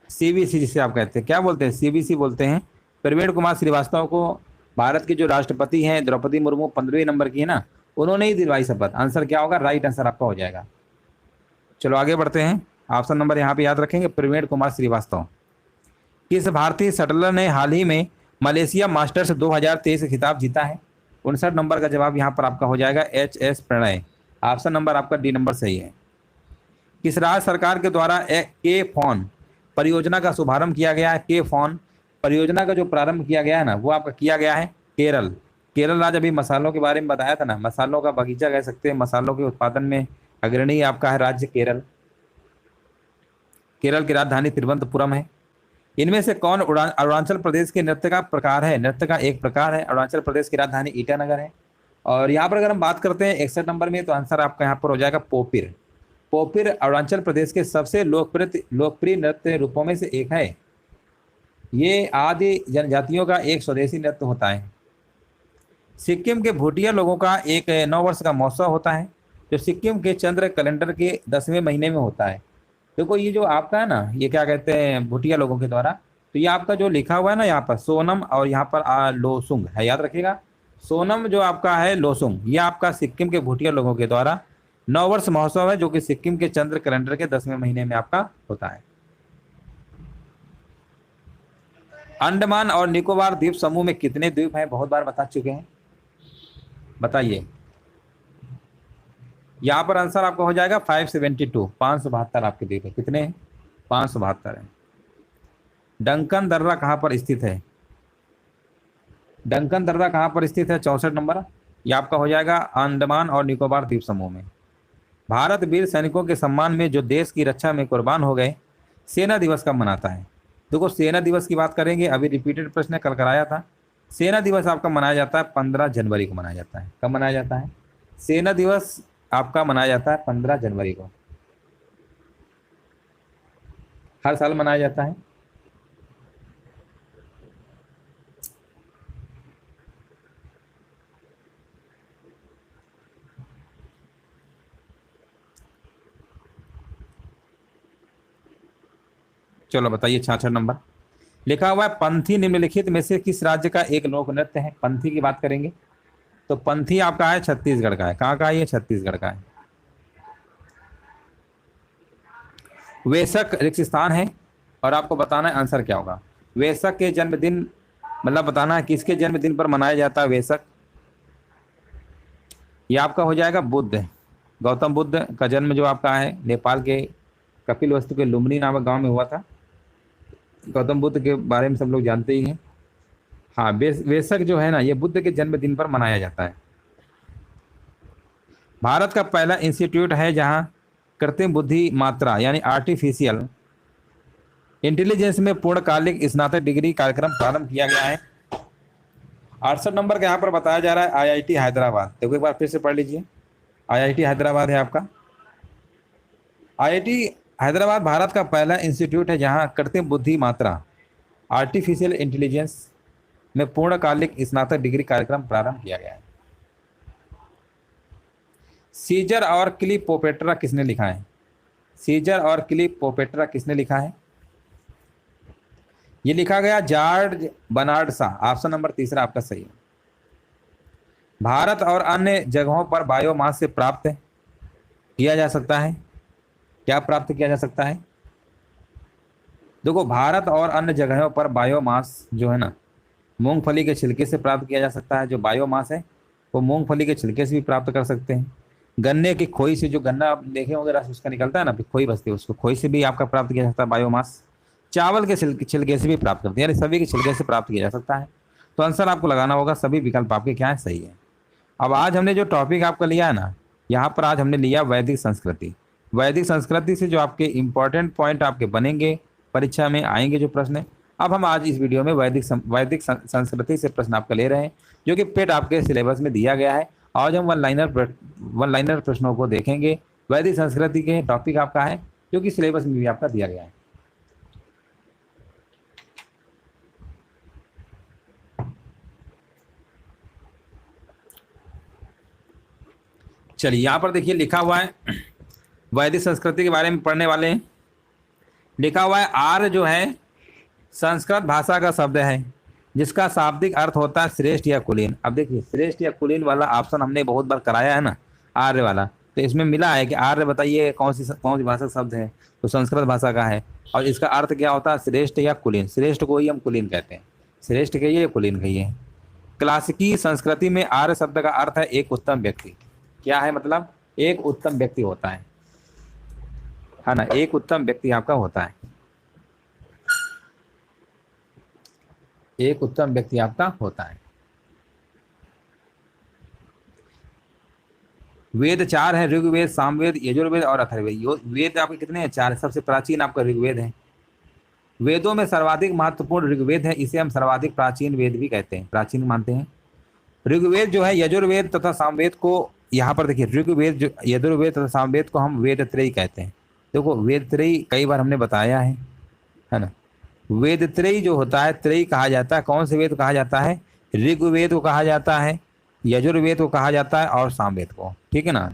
सीबीसी जिसे आप कहते हैं, क्या बोलते हैं, सीबीसी बोलते हैं। प्रवीण कुमार श्रीवास्तव को भारत की जो राष्ट्रपति हैं द्रौपदी मुर्मू 15वें नंबर की है ना, उन्होंने ही दिलवाई शपथ। आंसर क्या होगा, राइट आंसर आपका हो जाएगा। चलो आगे बढ़ते हैं, ऑप्शन नंबर यहाँ पे याद रखेंगे, प्रवीण कुमार श्रीवास्तव। किस भारतीय शटलर ने हाल ही में मलेशिया मास्टर्स 2023 खिताब जीता है? 59 नंबर का जवाब यहाँ पर आपका हो जाएगा HS प्रणय। ऑप्शन नंबर आपका डी नंबर सही है। किस राज्य सरकार के द्वारा के फोन परियोजना का शुभारंभ किया गया है? के फोन परियोजना का जो प्रारंभ किया गया है ना, वो आपका किया गया है केरल। केरल राज्य, अभी मसालों के बारे में बताया था ना, मसालों का बगीचा कह सकते हैं, मसालों के उत्पादन में अग्रणी आपका है राज्य केरल। केरल की राजधानी तिरुवनंतपुरम है। इनमें से कौन अरुणाचल प्रदेश के नृत्य का प्रकार है? नृत्य का एक प्रकार है। अरुणाचल प्रदेश की राजधानी ईटानगर है। और यहाँ पर अगर हम बात करते हैं 61 नंबर में, तो आंसर आपका यहाँ पर हो जाएगा पोपिर। पोपिर अरुणाचल प्रदेश के सबसे लोकप्रिय नृत्य रूपों में से एक है। ये आदि जनजातियों का एक स्वदेशी नृत्य होता है। सिक्किम के भूटिया लोगों का एक 9 वर्ष का महोत्सव होता है, जो सिक्किम के चंद्र कैलेंडर के 10वें महीने में होता है। देखो ये जो आपका है ना, ये क्या कहते हैं, भूटिया लोगों के द्वारा, तो ये आपका जो लिखा हुआ है ना यहाँ पर सोनम और यहाँ पर लोसुंग है, याद रखिएगा। सोनम जो आपका है लोसुंग, ये आपका सिक्किम के भूटिया लोगों के द्वारा 9 वर्ष महोत्सव है, जो कि सिक्किम के चंद्र कैलेंडर के 10वें महीने में आपका होता है। अंडमान और निकोबार द्वीप समूह में कितने द्वीप हैं? बहुत बार बता चुके हैं, बताइए। यहाँ पर आंसर आपका हो जाएगा 572, 572 आपके द्वीप है। कितने हैं? 572 है। डंकन दर्रा कहाँ पर स्थित है? डंकन दर्रा कहाँ पर स्थित है? 64 नंबर। यह आपका हो जाएगा अंडमान और निकोबार द्वीप समूह में। भारत वीर सैनिकों के सम्मान में जो देश की रक्षा में कुर्बान हो गए, सेना दिवस कब मनाता है? देखो सेना दिवस की बात करेंगे, अभी रिपीटेड प्रश्न कल कराया था। सेना दिवस आपका मनाया जाता है 15 जनवरी को मनाया जाता है। कब मनाया जाता है? सेना दिवस आपका मनाया जाता है 15 जनवरी को, हर साल मनाया जाता है। चलो बताइए 66 नंबर। लिखा हुआ है पंथी निम्नलिखित में से किस राज्य का एक लोक नृत्य है? पंथी की बात करेंगे तो पंथी आपका है छत्तीसगढ़ का है। कहाँ का है ये? छत्तीसगढ़ का है। वेसक रिक्त स्थान है, और आपको बताना है आंसर क्या होगा। वेसक के जन्मदिन, मतलब बताना है किसके जन्मदिन पर मनाया जाता है वेसक। ये आपका हो जाएगा बुद्ध, गौतम बुद्ध का जन्म जो आपका है नेपाल के कपिल वस्तु के लुम्बिनी नामक गांव में हुआ था। गौतम बुद्ध के बारे में सब लोग जानते ही हैं। हाँ, वेसक जो है ना, ये बुद्ध के जन्मदिन पर मनाया जाता है। भारत का पहला इंस्टीट्यूट है जहां कृत्रिम बुद्धि मात्रा यानी आर्टिफिशियल इंटेलिजेंस में पूर्णकालिक स्नातक डिग्री कार्यक्रम प्रारंभ किया गया है। 68 नंबर का यहाँ पर बताया जा रहा है IIT हैदराबाद। देखो एक बार फिर से पढ़ लीजिए, IIT हैदराबाद है आपका। IIT हैदराबाद भारत का पहला इंस्टीट्यूट है जहां कृत्रिम बुद्धि मात्रा आर्टिफिशियल इंटेलिजेंस में पूर्णकालिक स्नातक डिग्री कार्यक्रम प्रारंभ किया गया है। सीजर और क्लियोपेट्रा किसने लिखा है? सीजर और क्लियोपेट्रा किसने लिखा है? ये लिखा गया George Bernard Shaw. Option number तीसरा आपका सही है। भारत और अन्य जगहों पर बायोमास से प्राप्त किया जा सकता है। क्या प्राप्त किया जा सकता है? देखो भारत और अन्य जगहों पर बायोमास जो है ना, मूंगफली के छिलके से प्राप्त किया जा सकता है। जो बायोमास है वो मूंगफली के छिलके से भी प्राप्त कर सकते हैं। गन्ने की खोई से, जो गन्ना आप देखे होंगे रस उसका निकलता है ना, खोई बचती है, उसको खोई से भी आपका प्राप्त किया जा सकता है बायोमास। चावल के छिलके से भी प्राप्त करते हैं, यानी सभी के छिलके से प्राप्त किया जा सकता है। तो आंसर आपको लगाना होगा, सभी विकल्प आपके क्या है, सही है। अब आज हमने जो टॉपिक आपका लिया है ना, यहाँ पर आज हमने लिया वैदिक संस्कृति। वैदिक संस्कृति से जो आपके इंपॉर्टेंट पॉइंट आपके बनेंगे, परीक्षा में आएंगे जो प्रश्न। अब हम आज इस वीडियो में वैदिक संस्कृति से प्रश्न आपका ले रहे हैं, जो कि पेट आपके सिलेबस में दिया गया है। आज हम वन लाइनर प्रश्नों को देखेंगे। वैदिक संस्कृति के टॉपिक आपका है जो कि सिलेबस में भी आपका दिया गया है। चलिए यहाँ पर देखिए लिखा हुआ है, वैदिक संस्कृति के बारे में पढ़ने वाले हैं। लिखा हुआ है आर्य जो है संस्कृत भाषा का शब्द है जिसका शाब्दिक अर्थ होता है श्रेष्ठ या कुलीन। अब देखिए श्रेष्ठ या कुलीन वाला ऑप्शन हमने बहुत बार कराया है ना, आर्य वाला, तो इसमें मिला है कि आर्य बताइए कौन सी भाषा का शब्द है, तो संस्कृत भाषा का है। और इसका अर्थ क्या होता है, श्रेष्ठ या कुलीन। श्रेष्ठ को ही हम कुलीन कहते हैं, श्रेष्ठ कहिए कुलीन कहिए। क्लासिकी संस्कृति में आर्य शब्द का अर्थ है एक उत्तम व्यक्ति। क्या है मतलब, एक उत्तम व्यक्ति होता है ना, एक उत्तम व्यक्ति आपका होता है, एक उत्तम व्यक्ति आपका होता है। वेद 4 है, ऋग्वेद, सामवेद, यजुर्वेद और अथर्ववेद। वेद आपके कितने हैं, 4। सबसे प्राचीन आपका ऋग्वेद है। वेदों में सर्वाधिक महत्वपूर्ण ऋग्वेद है, इसे हम सर्वाधिक प्राचीन वेद भी कहते हैं, प्राचीन मानते हैं। ऋग्वेद जो है यजुर्वेद तथा सामवेद को, यहाँ पर देखिए ऋग्वेद जो यजुर्वेद तथा सामवेद को हम वेद त्रयी कहते हैं। देखो वेद त्रयी कई बार हमने बताया है ना। वेद त्रयी जो होता है, त्रयी कहा जाता है, कौन से वेद कहा जाता है, ऋग्वेद को कहा जाता है, यजुर्वेद को कहा जाता है और सामवेद को, ठीक है ना।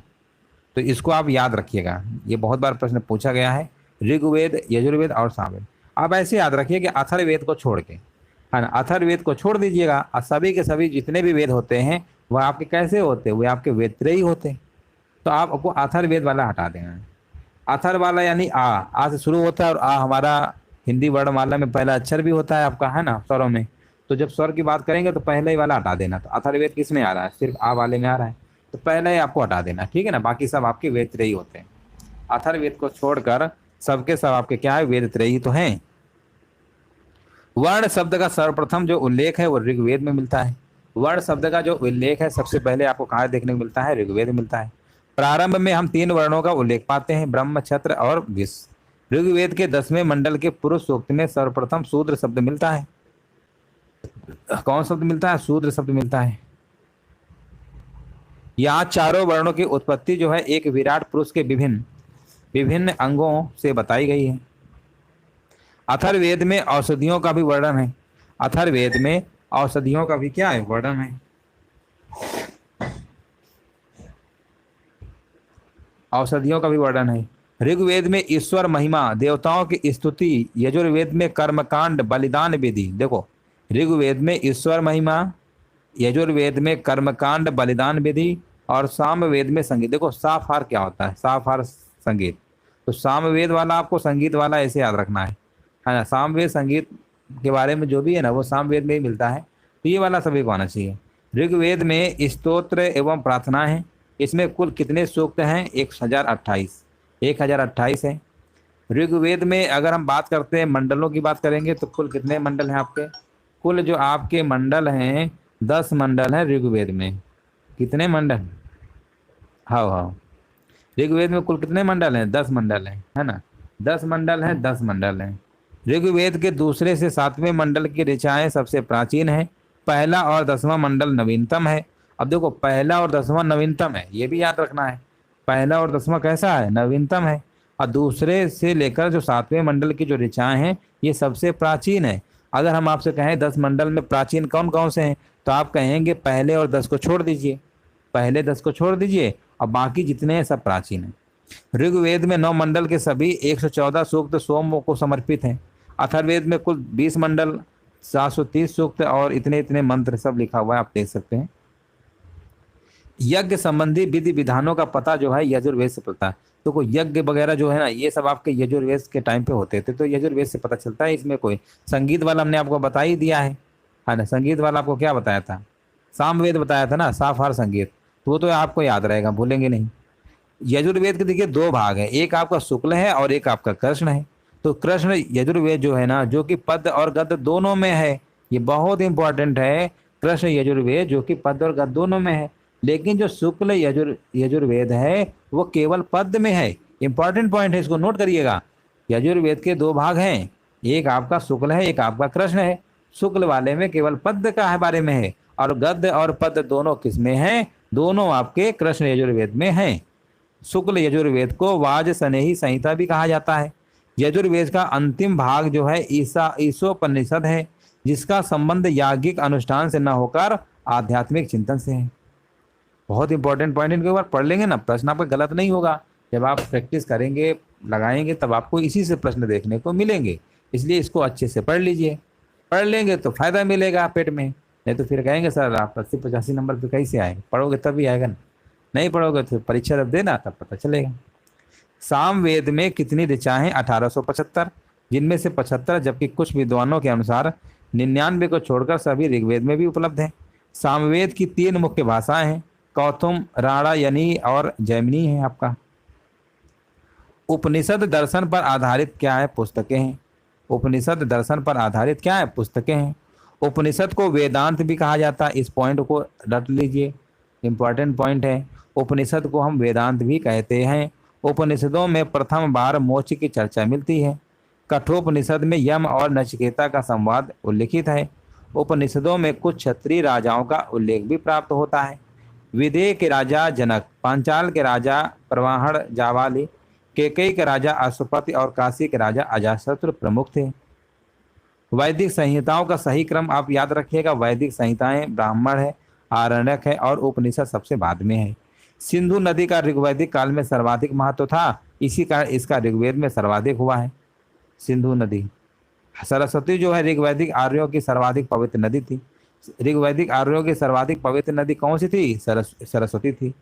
तो इसको आप याद रखिएगा, ये बहुत बार प्रश्न पूछा गया है, ऋग्वेद, यजुर्वेद और सामवेद। आप ऐसे याद रखिए कि अथर्ववेद को छोड़ के, है ना, अथर्ववेद को छोड़ दीजिएगा और सभी के सभी जितने भी वेद होते हैं वह आपके कैसे होते हैं, वे आपके वेद त्रयी होते हैं। तो आपको अथर्ववेद वाला हटा देना। अथर्व वाला यानी आ से शुरू होता है और आ हमारा हिंदी वर्णमाला में पहला अक्षर भी होता है आपका, है ना, स्वरों में। तो जब स्वर की बात करेंगे तो पहले ही वाला हटा देना। तो अथर्ववेद किस में आ रहा है, सिर्फ आ वाले में आ रहा है, तो पहले ही आपको हटा देना, ठीक है ना। बाकी सब आपके वेद त्रयी होते हैं। अथर्ववेद को छोड़कर सबके सब आपके क्या है, वेद त्रयी तो हैं। वर्ण शब्द का सर्वप्रथम जो उल्लेख है वो ऋग्वेद में मिलता है। वर्ण शब्द का जो उल्लेख है सबसे पहले आपको कहाँ देखने को मिलता है, ऋग्वेद में मिलता है। प्रारंभ में हम 3 वर्णों का उल्लेख पाते हैं, ब्रह्म, क्षत्र और विश्व। ऋग्वेद के 10वें मंडल के पुरुष सूक्त में सर्वप्रथम शूद्र शब्द मिलता है। कौन शब्द मिलता है, शूद्र शब्द मिलता है। यहाँ चारों वर्णों की उत्पत्ति जो है एक विराट पुरुष के विभिन्न विभिन्न अंगों से बताई गई है। अथर्ववेद में औषधियों का भी वर्णन है। अथर्ववेद में औषधियों का भी क्या है, वर्णन है। औषधियों का भी वर्णन है। ऋग्वेद में ईश्वर महिमा, देवताओं की स्तुति, यजुर्वेद में कर्मकांड, बलिदान विधि। देखो ऋग्वेद में ईश्वर महिमा, यजुर्वेद में कर्मकांड, बलिदान विधि और सामवेद में संगीत। देखो साफार क्या होता है, साफार संगीत। तो सामवेद वाला आपको संगीत वाला ऐसे याद रखना है ना। सामवेद संगीत के बारे में जो भी है ना वो सामवेद में ही मिलता है, तो ये वाला सभी को आना चाहिए। ऋग्वेद में स्तोत्र एवं प्रार्थना है। इसमें कुल कितने सूक्त हैं, 1028 है। ऋग्वेद में अगर हम बात करते हैं मंडलों की बात करेंगे तो कुल कितने मंडल हैं आपके, कुल जो आपके मंडल हैं 10 मंडल हैं ऋग्वेद में। कितने मंडल, हाँ ऋग्वेद में कुल कितने मंडल हैं, 10 मंडल हैं, है ना, 10 मंडल हैं, 10 मंडल हैं। ऋग्वेद के दूसरे से 7वें मंडल की ऋचाएँ सबसे प्राचीन है। पहला और 10वां मंडल नवीनतम है। अब देखो पहला और 10वां नवीनतम है, ये भी याद रखना है। पहला और 10वां कैसा है, नवीनतम है। और दूसरे से लेकर जो 7वें मंडल की जो ऋचाएँ हैं ये सबसे प्राचीन है। अगर हम आपसे कहें 10 मंडल में प्राचीन कौन कौन से हैं, तो आप कहेंगे पहले और 10 को छोड़ दीजिए, पहले 10 को छोड़ दीजिए और बाकी जितने हैं सब प्राचीन हैं। ऋग्वेद में 9 मंडल के सभी 114 सूक्त सोम को समर्पित हैं। अथर्ववेद में कुल 20 मंडल, 730 सूक्त और इतने इतने मंत्र सब लिखा हुआ है, आप देख सकते हैं। यज्ञ संबंधी विधि विधानों का पता जो है यजुर्वेद से पता है। तो कोई यज्ञ वगैरह जो है ना ये सब आपके यजुर्वेद के टाइम पे होते थे, तो यजुर्वेद से पता चलता है। इसमें कोई संगीत वाला हमने आपको बता ही दिया है ना। संगीत वाला आपको क्या बताया था, सामवेद बताया था ना, साफार संगीत, तो वो तो आपको याद रहेगा, भूलेंगे नहीं। यजुर्वेद के देखिए 2 भाग है, एक आपका शुक्ल है और एक आपका कृष्ण है। तो कृष्ण यजुर्वेद जो है ना, जो कि पद और गद्य दोनों में है, ये बहुत इंपॉर्टेंट है। कृष्ण यजुर्वेद जो कि पद और गद्य दोनों में है, लेकिन जो शुक्ल यजुर्वेद है वो केवल पद में है। इंपॉर्टेंट पॉइंट है, इसको नोट करिएगा। यजुर्वेद के 2 भाग हैं, एक आपका शुक्ल है, एक आपका कृष्ण है। शुक्ल वाले में केवल पद का है बारे में है, और गद्य और पद दोनों किस में हैं, दोनों आपके कृष्ण यजुर्वेद में हैं। शुक्ल यजुर्वेद को वाज स्नेही संहिता भी कहा जाता है। यजुर्वेद का अंतिम भाग जो है ईशोपनिषद है, जिसका संबंध याज्ञिक अनुष्ठान से न होकर आध्यात्मिक चिंतन से है। बहुत इंपॉर्टेंट पॉइंट, इनके ऊपर पढ़ लेंगे ना, प्रश्न आपका गलत नहीं होगा। जब आप प्रैक्टिस करेंगे, लगाएंगे, तब आपको इसी से प्रश्न देखने को मिलेंगे। इसलिए इसको अच्छे से पढ़ लीजिए, पढ़ लेंगे तो फायदा मिलेगा पेट में। नहीं तो फिर कहेंगे सर आप 80-85 नंबर पे कैसे आएंगे, पढ़ोगे तभी आएगा ना, नहीं पढ़ोगे तो परीक्षा जब देना तब पता चलेगा। सामवेद में कितनी ऋचाएं? 1875, जिनमें से 75, जबकि कुछ विद्वानों के अनुसार 99 को छोड़कर सभी ऋग्वेद में भी उपलब्ध है। सामवेद की 3 मुख्य भाषाएं हैं, कौथुम, राणायनी और जैमिनी है आपका। उपनिषद दर्शन पर आधारित क्या है? पुस्तकें हैं। उपनिषद दर्शन पर आधारित क्या है? पुस्तकें हैं। उपनिषद को वेदांत भी कहा जाता है, इस पॉइंट को रट लीजिए, इंपॉर्टेंट पॉइंट है। उपनिषद को हम वेदांत भी कहते हैं। उपनिषदों में प्रथम बार मोक्ष की चर्चा मिलती है। कठोपनिषद में यम और नचिकेता का संवाद उल्लिखित है। उपनिषदों में कुछ क्षत्रिय राजाओं का उल्लेख भी प्राप्त होता है। विदेह के राजा जनक, पांचाल के राजा प्रवाहण जावाली, केकई के राजा अश्वपति और काशी के राजा अजातशत्रु प्रमुख थे। वैदिक संहिताओं का सही क्रम आप याद रखिएगा। वैदिक संहिताएं ब्राह्मण है, आरण्यक है और उपनिषद सबसे बाद में है। सिंधु नदी का ऋग्वैदिक काल में सर्वाधिक महत्व था, इसी कारण इसका ऋग्वेद में सर्वाधिक हुआ है। सिंधु नदी, सरस्वती जो है ऋग्वैदिक आर्यों की सर्वाधिक पवित्र नदी थी। ऋग्वैदिक आर्यों की सर्वाधिक पवित्र नदी कौन सी थी? सरस्वती थी।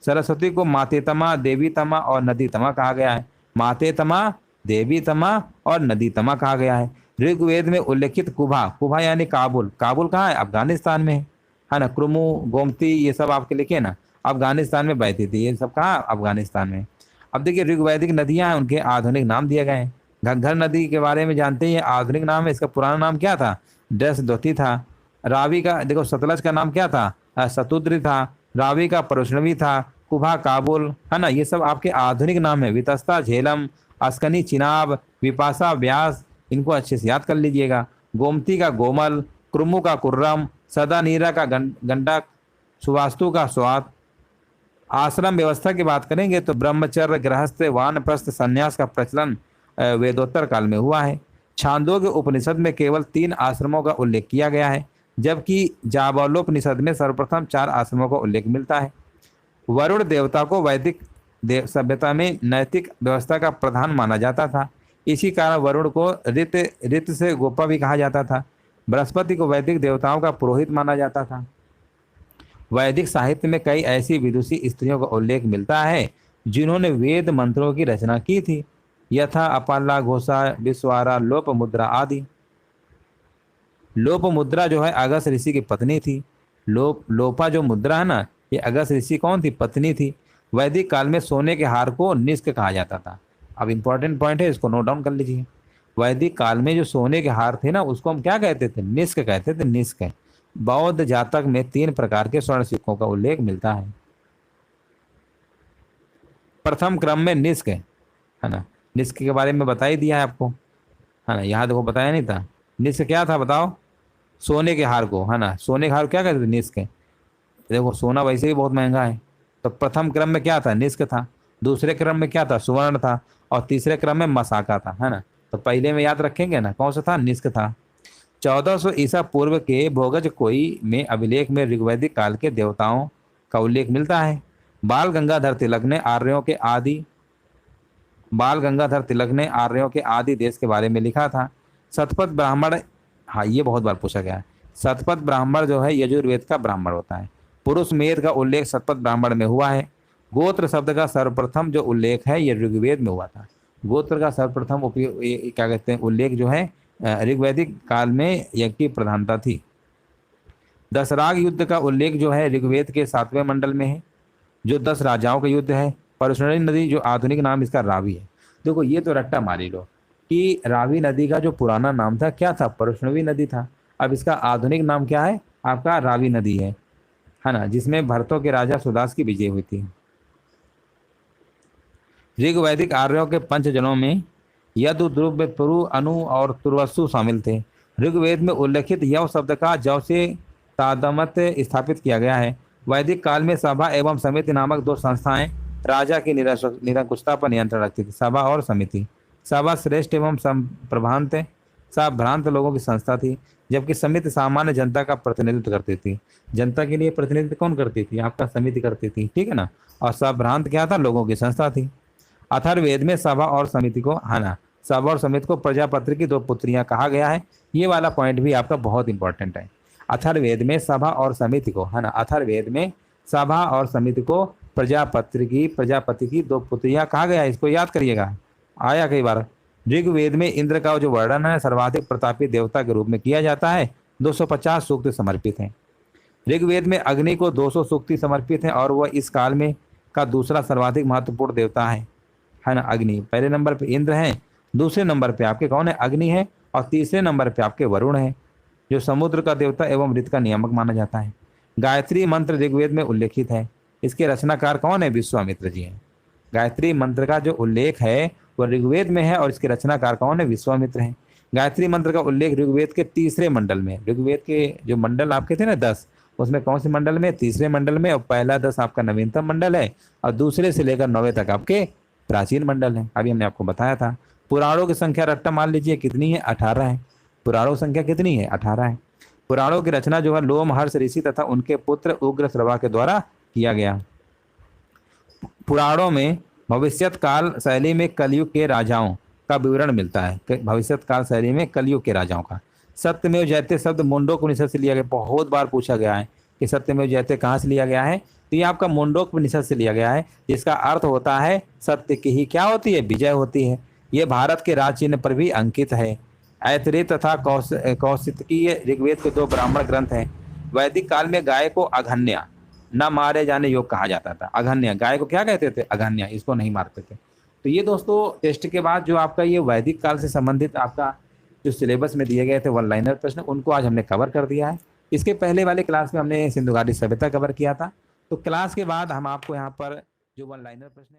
सरस्वती को मातेतमा, देवीतमा और नदीतमा कहा गया है। मातेतमा, देवीतमा और नदीतमा कहा गया है। ऋग्वेद में उल्लेखित कुभा, कुभा यानी काबुल, काबुल कहाँ है? अफगानिस्तान में है ना। क्रुमु, गोमती, ये सब आपके लिखे ना, अफगानिस्तान में बहती थी, ये सब कहाँ? अफगानिस्तान में। अब देखिए ऋग्वैदिक नदियां हैं, उनके आधुनिक नाम दिए गए हैं। घग्गर नदी के बारे में जानते हैं, आधुनिक नाम है, इसका पुराना नाम क्या था? दृष्टद्वती था। रावी का देखो, सतलज का नाम क्या था? शतुद्री था। रावी का परष्णवी था। कुभा काबुल, है ना, ये सब आपके आधुनिक नाम है। वितस्ता झेलम, अस्कनी चिनाब, विपाशा व्यास, इनको अच्छे से याद कर लीजिएगा। गोमती का गोमल, क्रुमु का कुर्रम, सदानीरा का गंडक, सुवास्तु का स्वात। आश्रम व्यवस्था की बात करेंगे तो ब्रह्मचर्य, गृहस्थ, वानप्रस्थ, संन्यास का प्रचलन वेदोत्तर काल में हुआ है। छांदोग्य उपनिषद में केवल 3 आश्रमों का उल्लेख किया गया है, जबकि जाबालोपनिषद में सर्वप्रथम 4 आश्रमों का उल्लेख मिलता है। वरुण देवता को वैदिक सभ्यता में नैतिक व्यवस्था का प्रधान माना जाता था, इसी कारण वरुण को ऋत से गोपा भी कहा जाता था। बृहस्पति को वैदिक देवताओं का पुरोहित माना जाता था। वैदिक साहित्य में कई ऐसी विदुषी स्त्रियों का उल्लेख मिलता है जिन्होंने वेद मंत्रों की रचना की थी, यथा अपाला, घोषा, विश्वारा, लोपमुद्रा आदि। लोपमुद्रा जो है अगस्त ऋषि की पत्नी थी। लोपा जो मुद्रा है ना, ये अगस्त ऋषि कौन थी? पत्नी थी। वैदिक काल में सोने के हार को निष्क कहा जाता था। अब इंपॉर्टेंट पॉइंट है, इसको नोट डाउन कर लीजिए। वैदिक काल में जो सोने के हार थे ना, उसको हम क्या कहते थे? निष्क कहते थे, निष्क। बौद्ध जातक में 3 प्रकार के स्वर्ण सिक्कों का उल्लेख मिलता है। प्रथम क्रम में निष्क है ना, निष्क के बारे में बता ही दिया है आपको, है ना। यहाँ देखो बताया नहीं था। निष्क क्या था बताओ? सोने के हार को, है ना, सोने के हार क्या कहते थे? निष्क। देखो सोना वैसे ही बहुत महंगा है, तो प्रथम क्रम में क्या था? निष्क था। दूसरे क्रम में क्या था? सुवर्ण था। और तीसरे क्रम में मसाका था, है ना। तो पहले में याद रखेंगे ना, कौन सा था? निष्क था। 1400 ईसा पूर्व के भोगज कोई में अभिलेख में ऋग्वैदिक काल के देवताओं का उल्लेख मिलता है। बाल गंगाधर तिलक ने आर्यों के आदि देश के बारे में लिखा था। शतपथ ब्राह्मण, हाँ ये बहुत बार पूछा गया है। शतपथ ब्राह्मण जो है यजुर्वेद का ब्राह्मण होता है। पुरुष मेद का उल्लेख शतपथ ब्राह्मण में हुआ है। गोत्र शब्द का सर्वप्रथम जो उल्लेख है ये ऋग्वेद में हुआ था। गोत्र का सर्वप्रथम उपयोग क्या कहते हैं? उल्लेख जो है ऋग्वैदिक काल में यज्ञ की प्रधानता थी। दशराग युद्ध का उल्लेख जो है ऋग्वेद के 7वें मंडल में है, जो 10 राजाओं का युद्ध है। परशुराणी नदी जो आधुनिक नाम इसका रावी है। देखो ये तो रट्टा मारी लो कि रावी नदी का जो पुराना नाम था क्या था? परशुराणी नदी था। अब इसका आधुनिक नाम क्या है? आपका रावी नदी है ना, जिसमें भरतों के राजा सुदास की विजय हुई थी। ऋग्वैदिक आर्यों के 5 जनों में यदु, ध्रुव, पुरु, अनु और तुर्वसु शामिल थे। ऋग्वेद में उल्लेखित यव शब्द का जव से तादमत स्थापित किया गया है। वैदिक काल में सभा एवं समिति नामक 2 संस्थाएं राजा की निरंकुशता पर नियंत्रण रखती थी। सभा और समिति। सभा श्रेष्ठ एवं संप्रभांत, भ्रांत लोगों की संस्था थी, जबकि समिति सामान्य जनता का प्रतिनिधित्व करती थी। जनता के लिए प्रतिनिधित्व कौन करती थी? आपका समिति करती थी, ठीक है ना। और सभ्रांत क्या था? लोगों की संस्था थी। अथर्ववेद में सभा और समिति को, है ना, सभा और समिति को प्रजापति की दो पुत्रियां कहा गया है। ये वाला पॉइंट भी आपका बहुत इंपॉर्टेंट है। अथर्ववेद में सभा और समिति को, है ना, अथर्ववेद में सभा और समिति को प्रजापति की दो पुत्रियां कहा गया है। इसको याद करिएगा, आया कई बार। ऋग्वेद में इंद्र का जो वर्णन है सर्वाधिक प्रतापी देवता के रूप में किया जाता है। 250 सूक्त समर्पित हैं। ऋग्वेद में अग्नि को 200 सूक्ति समर्पित हैं और वह इस काल में का दूसरा सर्वाधिक महत्वपूर्ण देवता है ना, अग्नि। पहले नंबर पे इंद्र है, दूसरे नंबर पे आपके कौन है? अग्नि है, और तीसरे नंबर पे आपके वरुण है, जो समुद्र का देवता एवं मृत का नियामक माना जाता है। गायत्री मंत्र ऋग्वेद में उल्लेखित है। इसके रचनाकार कौन है? विश्वामित्र जी हैं। गायत्री मंत्र का जो उल्लेख है वह ऋग्वेद में है और इसके रचनाकार कौन है? विश्वामित्र हैं। गायत्री मंत्र का उल्लेख ऋग्वेद के तीसरे मंडल में, ऋग्वेद के जो मंडल आपके थे ना 10, उसमें कौन से मंडल में? तीसरे मंडल में। और पहला 10 आपका नवीनतम मंडल है और दूसरे से लेकर 9वें तक आपके प्राचीन मंडल है। अभी हमने आपको बताया था। पुराणों की संख्या रट्टा मान लीजिए कितनी है? 18 है। पुराणों की संख्या कितनी है? 18 है। पुराणों की रचना जो है लोमहर्ष ऋषि तथा उनके पुत्र उग्र श्रवा के द्वारा किया गया। पुराणों में भविष्यत काल शैली में कलयुग के राजाओं का विवरण मिलता है। भविष्यत काल शैली में कलयुग के राजाओं का। सत्यमेव जयते शब्द मुंडकोपनिषद से लिया गया। बहुत बार पूछा गया है कि सत्यमेव जयते कहाँ से लिया गया है? तो ये आपका मुंडकोपनिषद से लिया गया है, जिसका अर्थ होता है सत्य की ही क्या होती है? विजय होती है। ये भारत के राज चिन्ह पर भी अंकित है। ऐतरेय तथा कौशितकीय ऋग्वेद के 2 ब्राह्मण ग्रंथ हैं। वैदिक काल में गाय को अघन्या, न मारे जाने योग्य कहा जाता था। अघन्या, गाय को क्या कहते थे? अघन्या, इसको नहीं मारते थे। तो ये दोस्तों टेस्ट के बाद जो आपका ये वैदिक काल से संबंधित आपका जो सिलेबस में दिए गए थे वन लाइनर प्रश्न, उनको आज हमने कवर कर दिया है। इसके पहले वाले क्लास में हमने सिंधु घाटी सभ्यता कवर किया था। तो क्लास के बाद हम आपको यहाँ पर जो वन लाइनर प्रश्न